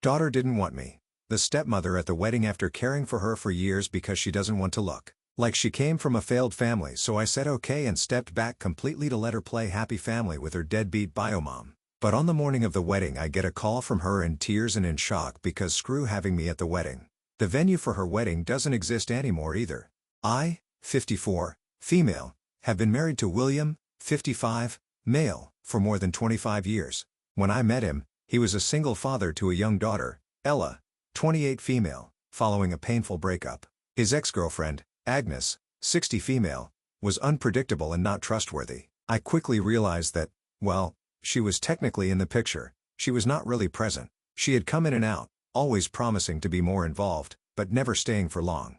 Daughter didn't want me. The stepmother at the wedding after caring for her for years because she doesn't want to look like she came from a failed family, so I said okay and stepped back completely to let her play happy family with her deadbeat biomom. But on the morning of the wedding I get a call from her in tears and in shock because screw having me at the wedding. The venue for her wedding doesn't exist anymore either. I, 54, female, have been married to William, 55, male, for more than 25 years. When I met him, he was a single father to a young daughter, Ella, 28 female, following a painful breakup. His ex-girlfriend, Agnes, 60 female, was unpredictable and not trustworthy. I quickly realized that, well, she was technically in the picture, she was not really present. She had come in and out, always promising to be more involved, but never staying for long.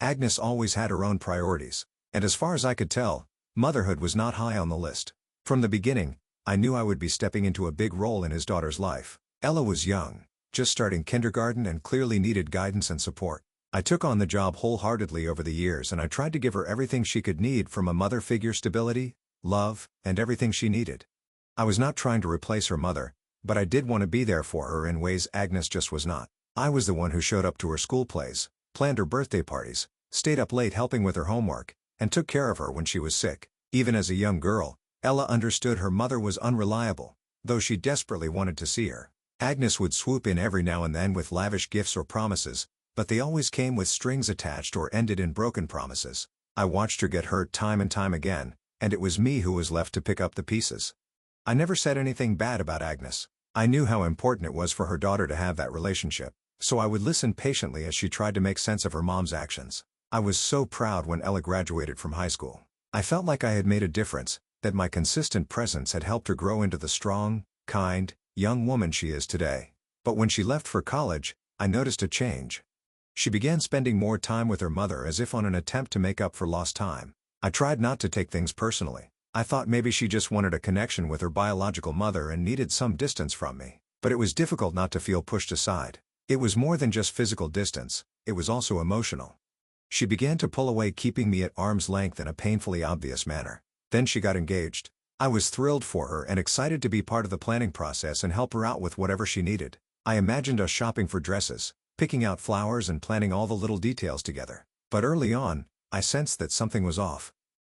Agnes always had her own priorities, and as far as I could tell, motherhood was not high on the list. From the beginning, I knew I would be stepping into a big role in his daughter's life. Ella was young, just starting kindergarten and clearly needed guidance and support. I took on the job wholeheartedly over the years and I tried to give her everything she could need from a mother figure: stability, love, and everything she needed. I was not trying to replace her mother, but I did want to be there for her in ways Agnes just was not. I was the one who showed up to her school plays, planned her birthday parties, stayed up late helping with her homework, and took care of her when she was sick. Even as a young girl, Ella understood her mother was unreliable, though she desperately wanted to see her. Agnes would swoop in every now and then with lavish gifts or promises, but they always came with strings attached or ended in broken promises. I watched her get hurt time and time again, and it was me who was left to pick up the pieces. I never said anything bad about Agnes. I knew how important it was for her daughter to have that relationship, so I would listen patiently as she tried to make sense of her mom's actions. I was so proud when Ella graduated from high school. I felt like I had made a difference, that my consistent presence had helped her grow into the strong, kind, young woman she is today. But when she left for college, I noticed a change. She began spending more time with her mother as if on an attempt to make up for lost time. I tried not to take things personally. I thought maybe she just wanted a connection with her biological mother and needed some distance from me. But it was difficult not to feel pushed aside. It was more than just physical distance, it was also emotional. She began to pull away, keeping me at arm's length in a painfully obvious manner. Then she got engaged. I was thrilled for her and excited to be part of the planning process and help her out with whatever she needed. I imagined us shopping for dresses, picking out flowers and planning all the little details together. But early on, I sensed that something was off.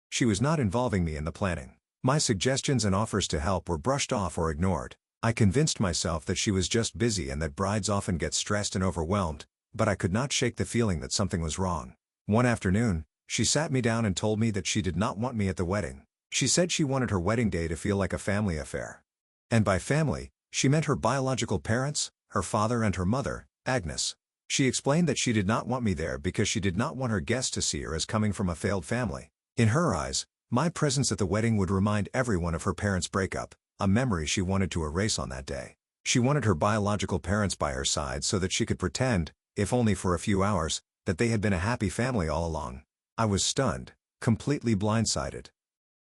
She was not involving me in the planning. My suggestions and offers to help were brushed off or ignored. I convinced myself that she was just busy and that brides often get stressed and overwhelmed, but I could not shake the feeling that something was wrong. One afternoon, she sat me down and told me that she did not want me at the wedding. She said she wanted her wedding day to feel like a family affair. And by family, she meant her biological parents, her father and her mother, Agnes. She explained that she did not want me there because she did not want her guests to see her as coming from a failed family. In her eyes, my presence at the wedding would remind everyone of her parents' breakup, a memory she wanted to erase on that day. She wanted her biological parents by her side so that she could pretend, if only for a few hours, that they had been a happy family all along. I was stunned, completely blindsided.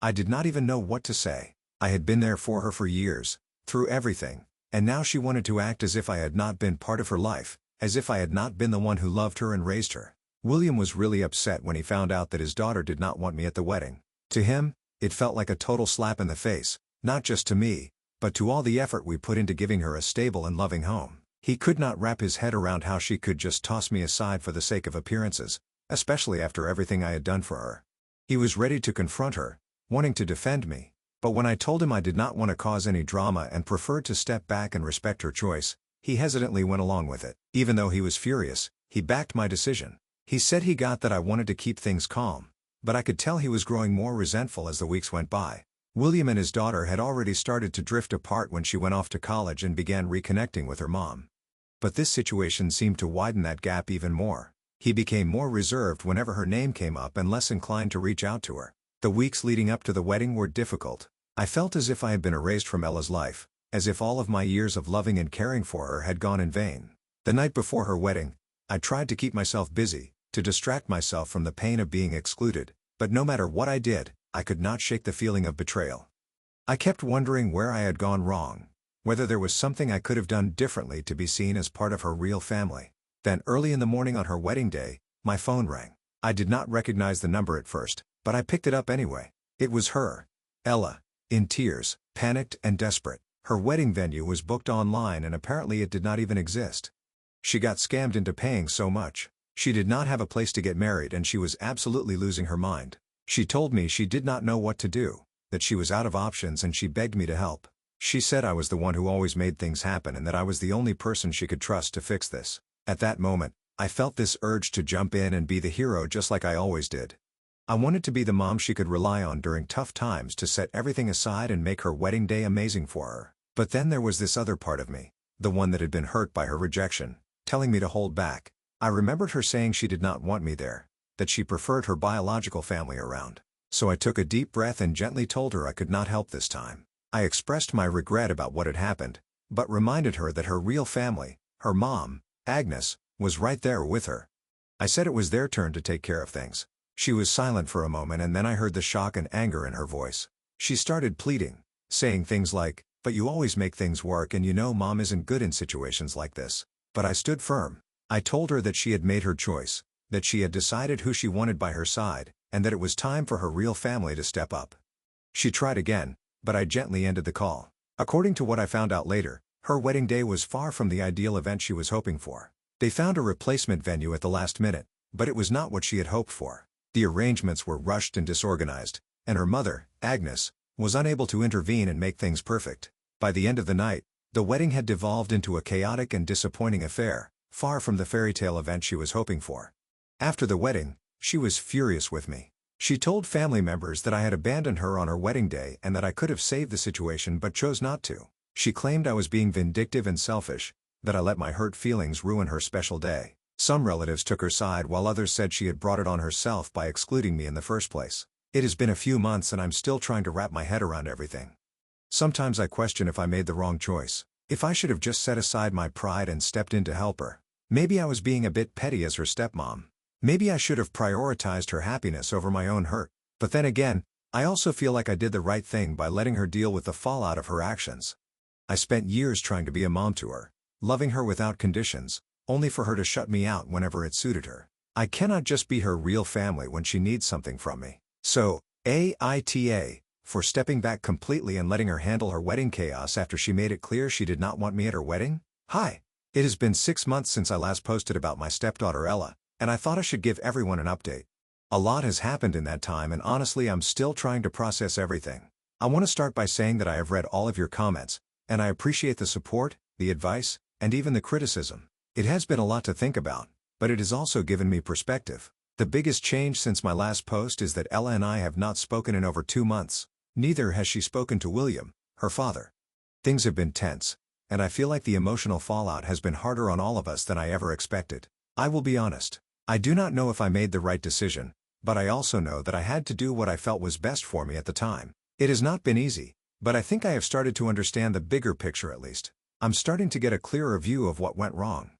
I did not even know what to say. I had been there for her for years, through everything, and now she wanted to act as if I had not been part of her life, as if I had not been the one who loved her and raised her. William was really upset when he found out that his daughter did not want me at the wedding. To him, it felt like a total slap in the face, not just to me, but to all the effort we put into giving her a stable and loving home. He could not wrap his head around how she could just toss me aside for the sake of appearances, especially after everything I had done for her. He was ready to confront her, wanting to defend me, but when I told him I did not want to cause any drama and preferred to step back and respect her choice, he hesitantly went along with it. Even though he was furious, he backed my decision. He said he got that I wanted to keep things calm, but I could tell he was growing more resentful as the weeks went by. William and his daughter had already started to drift apart when she went off to college and began reconnecting with her mom. But this situation seemed to widen that gap even more. He became more reserved whenever her name came up and less inclined to reach out to her. The weeks leading up to the wedding were difficult. I felt as if I had been erased from Ella's life, as if all of my years of loving and caring for her had gone in vain. The night before her wedding, I tried to keep myself busy, to distract myself from the pain of being excluded, but no matter what I did, I could not shake the feeling of betrayal. I kept wondering where I had gone wrong, whether there was something I could have done differently to be seen as part of her real family. Then early in the morning on her wedding day, my phone rang. I did not recognize the number at first, but I picked it up anyway. It was her, Ella, in tears, panicked and desperate. Her wedding venue was booked online and apparently it did not even exist. She got scammed into paying so much. She did not have a place to get married and she was absolutely losing her mind. She told me she did not know what to do, that she was out of options and she begged me to help. She said I was the one who always made things happen and that I was the only person she could trust to fix this. At that moment, I felt this urge to jump in and be the hero just like I always did. I wanted to be the mom she could rely on during tough times, to set everything aside and make her wedding day amazing for her. But then there was this other part of me, the one that had been hurt by her rejection, telling me to hold back. I remembered her saying she did not want me there, that she preferred her biological family around. So I took a deep breath and gently told her I could not help this time. I expressed my regret about what had happened, but reminded her that her real family, her mom, Agnes, was right there with her. I said it was their turn to take care of things. She was silent for a moment and then I heard the shock and anger in her voice. She started pleading, saying things like, "But you always make things work and you know Mom isn't good in situations like this." But I stood firm. I told her that she had made her choice, that she had decided who she wanted by her side, and that it was time for her real family to step up. She tried again, but I gently ended the call. According to what I found out later, her wedding day was far from the ideal event she was hoping for. They found a replacement venue at the last minute, but it was not what she had hoped for. The arrangements were rushed and disorganized, and her mother, Agnes, was unable to intervene and make things perfect. By the end of the night, the wedding had devolved into a chaotic and disappointing affair, far from the fairy tale event she was hoping for. After the wedding, she was furious with me. She told family members that I had abandoned her on her wedding day and that I could have saved the situation but chose not to. She claimed I was being vindictive and selfish, that I let my hurt feelings ruin her special day. Some relatives took her side while others said she had brought it on herself by excluding me in the first place. It has been a few months and I'm still trying to wrap my head around everything. Sometimes I question if I made the wrong choice, if I should have just set aside my pride and stepped in to help her. Maybe I was being a bit petty as her stepmom. Maybe I should have prioritized her happiness over my own hurt. But then again, I also feel like I did the right thing by letting her deal with the fallout of her actions. I spent years trying to be a mom to her, loving her without conditions, only for her to shut me out whenever it suited her. I cannot just be her real family when she needs something from me. So, AITA, for stepping back completely and letting her handle her wedding chaos after she made it clear she did not want me at her wedding? Hi! It has been 6 months since I last posted about my stepdaughter Ella, and I thought I should give everyone an update. A lot has happened in that time and honestly I'm still trying to process everything. I want to start by saying that I have read all of your comments, and I appreciate the support, the advice, and even the criticism. It has been a lot to think about, but it has also given me perspective. The biggest change since my last post is that Ella and I have not spoken in over 2 months. Neither has she spoken to William, her father. Things have been tense, and I feel like the emotional fallout has been harder on all of us than I ever expected. I will be honest, I do not know if I made the right decision, but I also know that I had to do what I felt was best for me at the time. It has not been easy, but I think I have started to understand the bigger picture at least. I'm starting to get a clearer view of what went wrong.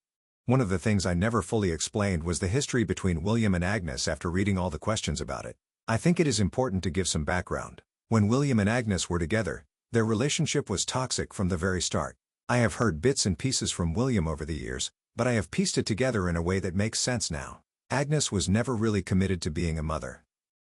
One of the things I never fully explained was the history between William and Agnes after reading all the questions about it. I think it is important to give some background. When William and Agnes were together, their relationship was toxic from the very start. I have heard bits and pieces from William over the years, but I have pieced it together in a way that makes sense now. Agnes was never really committed to being a mother.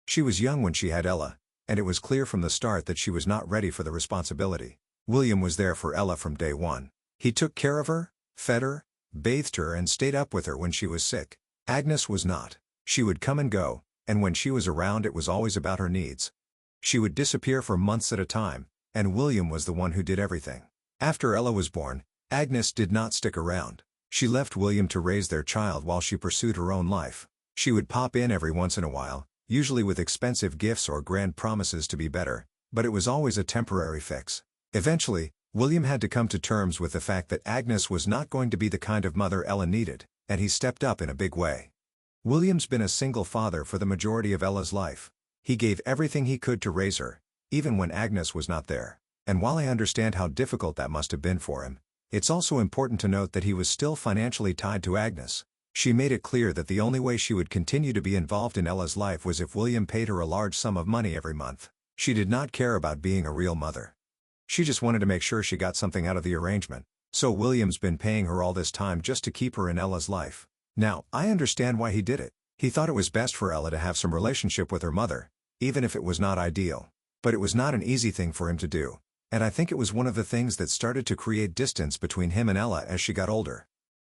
She was young when she had Ella, and it was clear from the start that she was not ready for the responsibility. William was there for Ella from day one. He took care of her, fed her, bathed her and stayed up with her when she was sick. Agnes was not. She would come and go, and when she was around it was always about her needs. She would disappear for months at a time, and William was the one who did everything. After Ella was born, Agnes did not stick around. She left William to raise their child while she pursued her own life. She would pop in every once in a while, usually with expensive gifts or grand promises to be better, but it was always a temporary fix. Eventually, William had to come to terms with the fact that Agnes was not going to be the kind of mother Ella needed, and he stepped up in a big way. William's been a single father for the majority of Ella's life. He gave everything he could to raise her, even when Agnes was not there. And while I understand how difficult that must have been for him, it's also important to note that he was still financially tied to Agnes. She made it clear that the only way she would continue to be involved in Ella's life was if William paid her a large sum of money every month. She did not care about being a real mother. She just wanted to make sure she got something out of the arrangement. So William's been paying her all this time just to keep her in Ella's life. Now, I understand why he did it. He thought it was best for Ella to have some relationship with her mother, even if it was not ideal. But it was not an easy thing for him to do. and I think it was one of the things that started to create distance between him and Ella as she got older.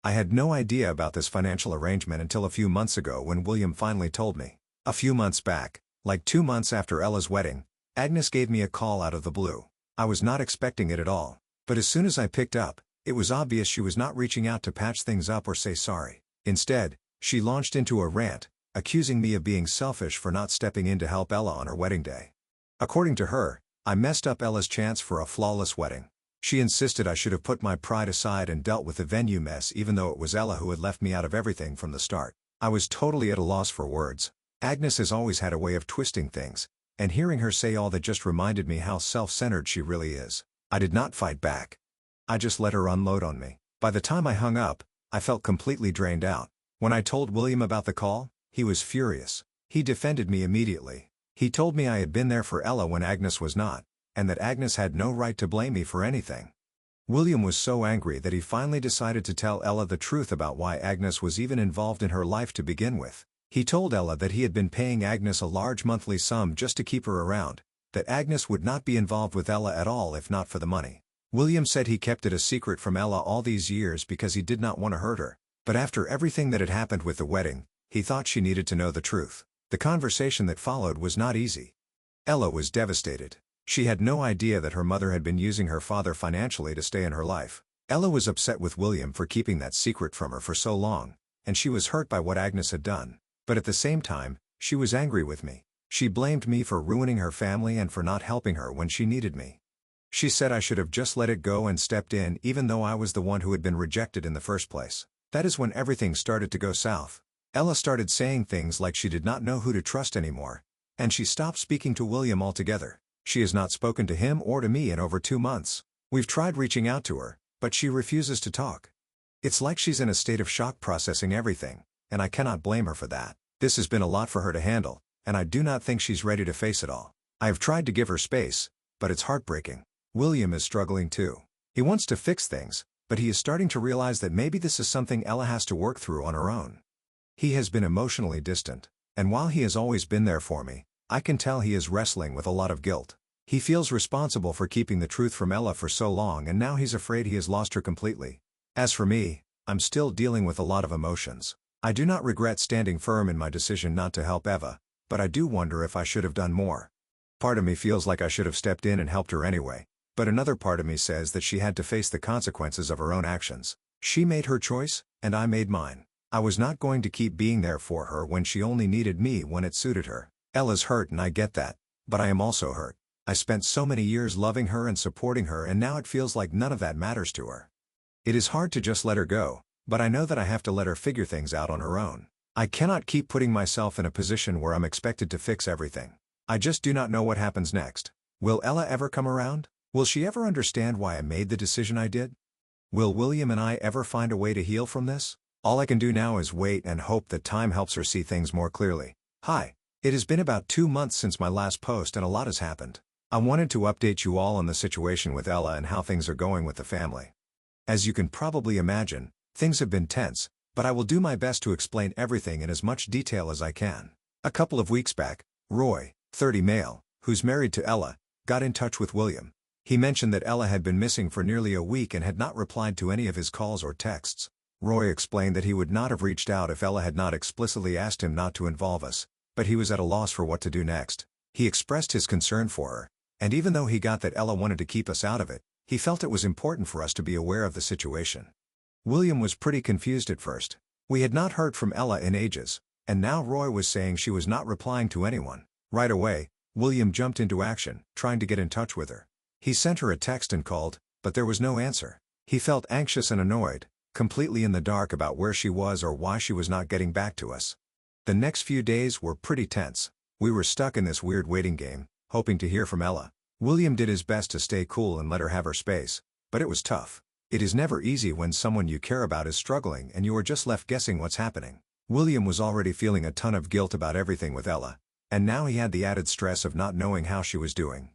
I had no idea about this financial arrangement until a few months ago when William finally told me. A few months back, like 2 months after Ella's wedding, Agnes gave me a call out of the blue. I was not expecting it at all, but as soon as I picked up, it was obvious she was not reaching out to patch things up or say sorry. Instead, she launched into a rant, accusing me of being selfish for not stepping in to help Ella on her wedding day. According to her, I messed up Ella's chance for a flawless wedding. She insisted I should have put my pride aside and dealt with the venue mess even though it was Ella who had left me out of everything from the start. I was totally at a loss for words. Agnes has always had a way of twisting things, and hearing her say all that just reminded me how self-centered she really is. I did not fight back. I just let her unload on me. By the time I hung up, I felt completely drained out. When I told William about the call, he was furious. He defended me immediately. He told me I had been there for Ella when Agnes was not, and that Agnes had no right to blame me for anything. William was so angry that he finally decided to tell Ella the truth about why Agnes was even involved in her life to begin with. He told Ella that he had been paying Agnes a large monthly sum just to keep her around, that Agnes would not be involved with Ella at all if not for the money. William said he kept it a secret from Ella all these years because he did not want to hurt her, but after everything that had happened with the wedding, he thought she needed to know the truth. The conversation that followed was not easy. Ella was devastated. She had no idea that her mother had been using her father financially to stay in her life. Ella was upset with William for keeping that secret from her for so long, and she was hurt by what Agnes had done. But at the same time, she was angry with me. She blamed me for ruining her family and for not helping her when she needed me. She said I should have just let it go and stepped in even though I was the one who had been rejected in the first place. That is when everything started to go south. Ella started saying things like she did not know who to trust anymore, and she stopped speaking to William altogether. She has not spoken to him or to me in over 2 months. We've tried reaching out to her, but she refuses to talk. It's like she's in a state of shock processing everything, and I cannot blame her for that. This has been a lot for her to handle, and I do not think she's ready to face it all. I have tried to give her space, but it's heartbreaking. William is struggling too. He wants to fix things, but he is starting to realize that maybe this is something Ella has to work through on her own. He has been emotionally distant, and while he has always been there for me, I can tell he is wrestling with a lot of guilt. He feels responsible for keeping the truth from Ella for so long and now he's afraid he has lost her completely. As for me, I'm still dealing with a lot of emotions. I do not regret standing firm in my decision not to help Eva, but I do wonder if I should have done more. Part of me feels like I should have stepped in and helped her anyway, but another part of me says that she had to face the consequences of her own actions. She made her choice, and I made mine. I was not going to keep being there for her when she only needed me when it suited her. Ella's hurt and I get that, but I am also hurt. I spent so many years loving her and supporting her and now it feels like none of that matters to her. It is hard to just let her go, but I know that I have to let her figure things out on her own. I cannot keep putting myself in a position where I'm expected to fix everything. I just do not know what happens next. Will Ella ever come around? Will she ever understand why I made the decision I did? Will William and I ever find a way to heal from this? All I can do now is wait and hope that time helps her see things more clearly. Hi. It has been about 2 months since my last post and a lot has happened. I wanted to update you all on the situation with Ella and how things are going with the family. As you can probably imagine, things have been tense, but I will do my best to explain everything in as much detail as I can. A couple of weeks back, Roy, 30 male, who's married to Ella, got in touch with William. He mentioned that Ella had been missing for nearly a week and had not replied to any of his calls or texts. Roy explained that he would not have reached out if Ella had not explicitly asked him not to involve us, but he was at a loss for what to do next. He expressed his concern for her, and even though he got that Ella wanted to keep us out of it, he felt it was important for us to be aware of the situation. William was pretty confused at first. We had not heard from Ella in ages, and now Roy was saying she was not replying to anyone. Right away, William jumped into action, trying to get in touch with her. He sent her a text and called, but there was no answer. He felt anxious and annoyed, completely in the dark about where she was or why she was not getting back to us. The next few days were pretty tense. We were stuck in this weird waiting game, hoping to hear from Ella. William did his best to stay cool and let her have her space, but it was tough. It is never easy when someone you care about is struggling and you are just left guessing what's happening. William was already feeling a ton of guilt about everything with Ella, and now he had the added stress of not knowing how she was doing.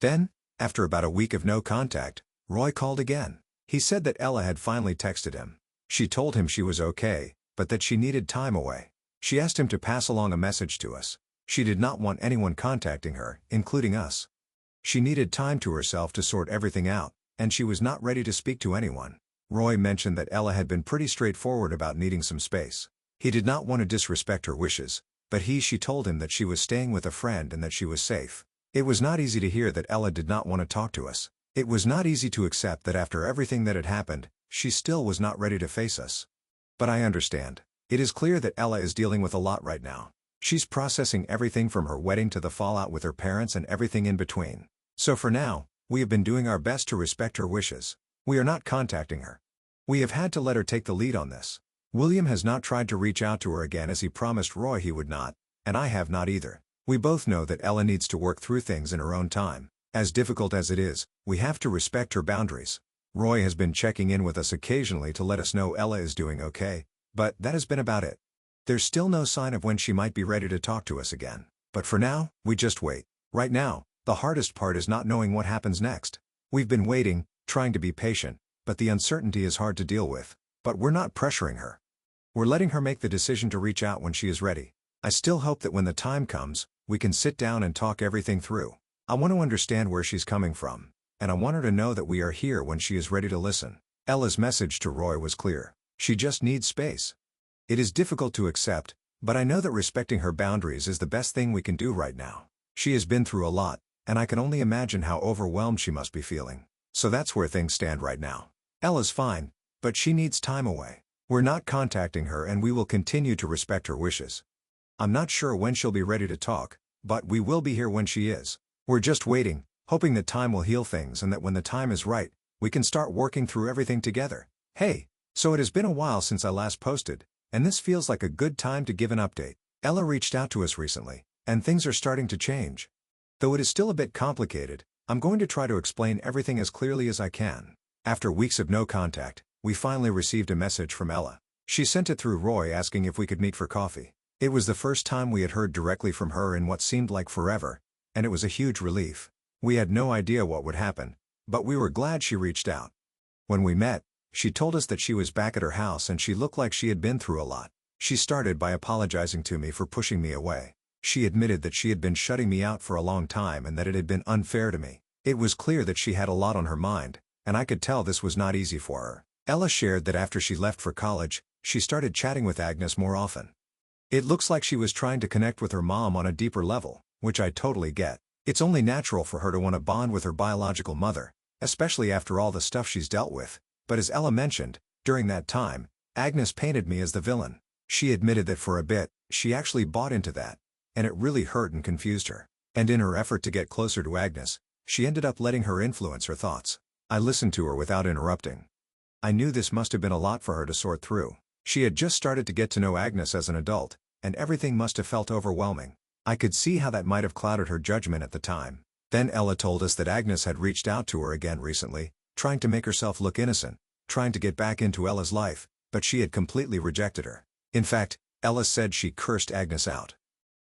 Then, after about a week of no contact, Roy called again. He said that Ella had finally texted him. She told him she was okay, but that she needed time away. She asked him to pass along a message to us. She did not want anyone contacting her, including us. She needed time to herself to sort everything out, and she was not ready to speak to anyone. Roy mentioned that Ella had been pretty straightforward about needing some space. He did not want to disrespect her wishes, but she told him that she was staying with a friend and that she was safe. It was not easy to hear that Ella did not want to talk to us. It was not easy to accept that after everything that had happened, she still was not ready to face us. But I understand. It is clear that Ella is dealing with a lot right now. She's processing everything from her wedding to the fallout with her parents and everything in between. So for now, we have been doing our best to respect her wishes. We are not contacting her. We have had to let her take the lead on this. William has not tried to reach out to her again as he promised Roy he would not, and I have not either. We both know that Ella needs to work through things in her own time. As difficult as it is, we have to respect her boundaries. Roy has been checking in with us occasionally to let us know Ella is doing okay, but that has been about it. There's still no sign of when she might be ready to talk to us again. But for now, we just wait. Right now, the hardest part is not knowing what happens next. We've been waiting, trying to be patient, but the uncertainty is hard to deal with. But we're not pressuring her. We're letting her make the decision to reach out when she is ready. I still hope that when the time comes, we can sit down and talk everything through. I want to understand where she's coming from, and I want her to know that we are here when she is ready to listen. Ella's message to Roy was clear. She just needs space. It is difficult to accept, but I know that respecting her boundaries is the best thing we can do right now. She has been through a lot, and I can only imagine how overwhelmed she must be feeling. So that's where things stand right now. Ella's fine, but she needs time away. We're not contacting her and we will continue to respect her wishes. I'm not sure when she'll be ready to talk, but we will be here when she is. We're just waiting, hoping that time will heal things and that when the time is right, we can start working through everything together. Hey, so it has been a while since I last posted, and this feels like a good time to give an update. Ella reached out to us recently, and things are starting to change. Though it is still a bit complicated, I'm going to try to explain everything as clearly as I can. After weeks of no contact, we finally received a message from Ella. She sent it through Roy asking if we could meet for coffee. It was the first time we had heard directly from her in what seemed like forever, and it was a huge relief. We had no idea what would happen, but we were glad she reached out. When we met, she told us that she was back at her house and she looked like she had been through a lot. She started by apologizing to me for pushing me away. She admitted that she had been shutting me out for a long time and that it had been unfair to me. It was clear that she had a lot on her mind, and I could tell this was not easy for her. Ella shared that after she left for college, she started chatting with Agnes more often. It looks like she was trying to connect with her mom on a deeper level, which I totally get. It's only natural for her to want to bond with her biological mother, especially after all the stuff she's dealt with. But as Ella mentioned, during that time, Agnes painted me as the villain. She admitted that for a bit, she actually bought into that, and it really hurt and confused her. And in her effort to get closer to Agnes, she ended up letting her influence her thoughts. I listened to her without interrupting. I knew this must have been a lot for her to sort through. She had just started to get to know Agnes as an adult, and everything must have felt overwhelming. I could see how that might have clouded her judgment at the time. Then Ella told us that Agnes had reached out to her again recently, trying to make herself look innocent, trying to get back into Ella's life, but she had completely rejected her. In fact, Ella said she cursed Agnes out.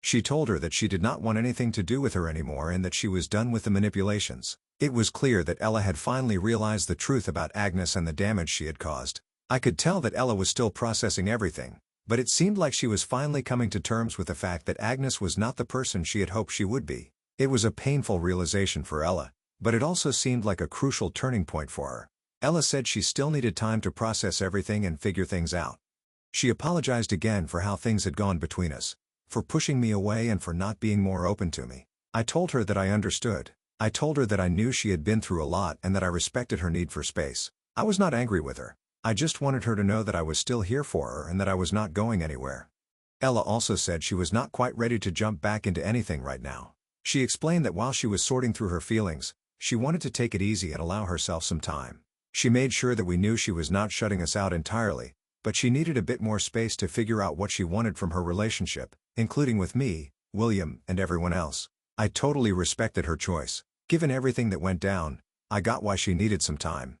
She told her that she did not want anything to do with her anymore and that she was done with the manipulations. It was clear that Ella had finally realized the truth about Agnes and the damage she had caused. I could tell that Ella was still processing everything, but it seemed like she was finally coming to terms with the fact that Agnes was not the person she had hoped she would be. It was a painful realization for Ella, but it also seemed like a crucial turning point for her. Ella said she still needed time to process everything and figure things out. She apologized again for how things had gone between us, for pushing me away and for not being more open to me. I told her that I understood. I told her that I knew she had been through a lot and that I respected her need for space. I was not angry with her. I just wanted her to know that I was still here for her and that I was not going anywhere. Ella also said she was not quite ready to jump back into anything right now. She explained that while she was sorting through her feelings, she wanted to take it easy and allow herself some time. She made sure that we knew she was not shutting us out entirely, but she needed a bit more space to figure out what she wanted from her relationship, including with me, William, and everyone else. I totally respected her choice. Given everything that went down, I got why she needed some time.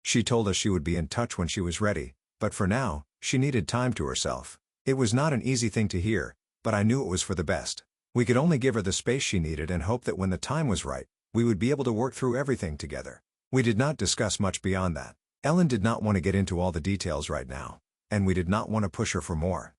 She told us she would be in touch when she was ready, but for now, she needed time to herself. It was not an easy thing to hear, but I knew it was for the best. We could only give her the space she needed and hope that when the time was right, we would be able to work through everything together. We did not discuss much beyond that. Ellen did not want to get into all the details right now, and we did not want to push her for more.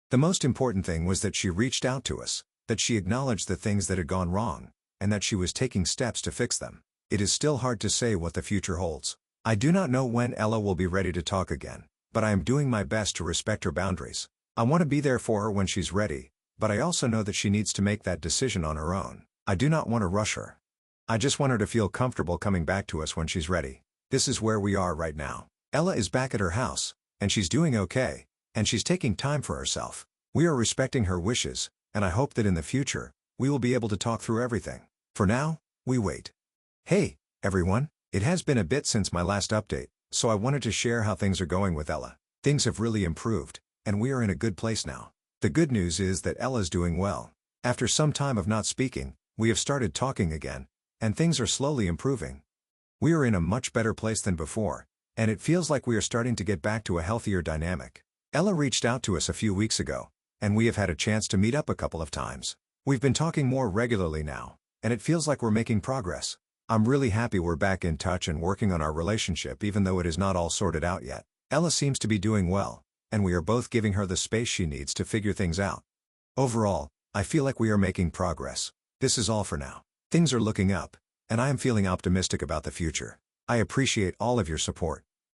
The most important thing was that she reached out to us, that she acknowledged the things that had gone wrong, and that she was taking steps to fix them. It is still hard to say what the future holds. I do not know when Ella will be ready to talk again, but I am doing my best to respect her boundaries. I want to be there for her when she's ready, but I also know that she needs to make that decision on her own. I do not want to rush her. I just want her to feel comfortable coming back to us when she's ready. This is where we are right now. Ella is back at her house, and she's doing okay, and she's taking time for herself. We are respecting her wishes, and I hope that in the future, we will be able to talk through everything. For now, we wait. Hey, everyone, it has been a bit since my last update, so I wanted to share how things are going with Ella. Things have really improved, and we are in a good place now. The good news is that Ella's doing well. After some time of not speaking, we have started talking again, and things are slowly improving. We are in a much better place than before, and it feels like we are starting to get back to a healthier dynamic. Ella reached out to us a few weeks ago, and we have had a chance to meet up a couple of times. We've been talking more regularly now, and it feels like we're making progress. I'm really happy we're back in touch and working on our relationship even though it is not all sorted out yet. Ella seems to be doing well, and we are both giving her the space she needs to figure things out. Overall, I feel like we are making progress. This is all for now. Things are looking up, and I am feeling optimistic about the future. I appreciate all of your support.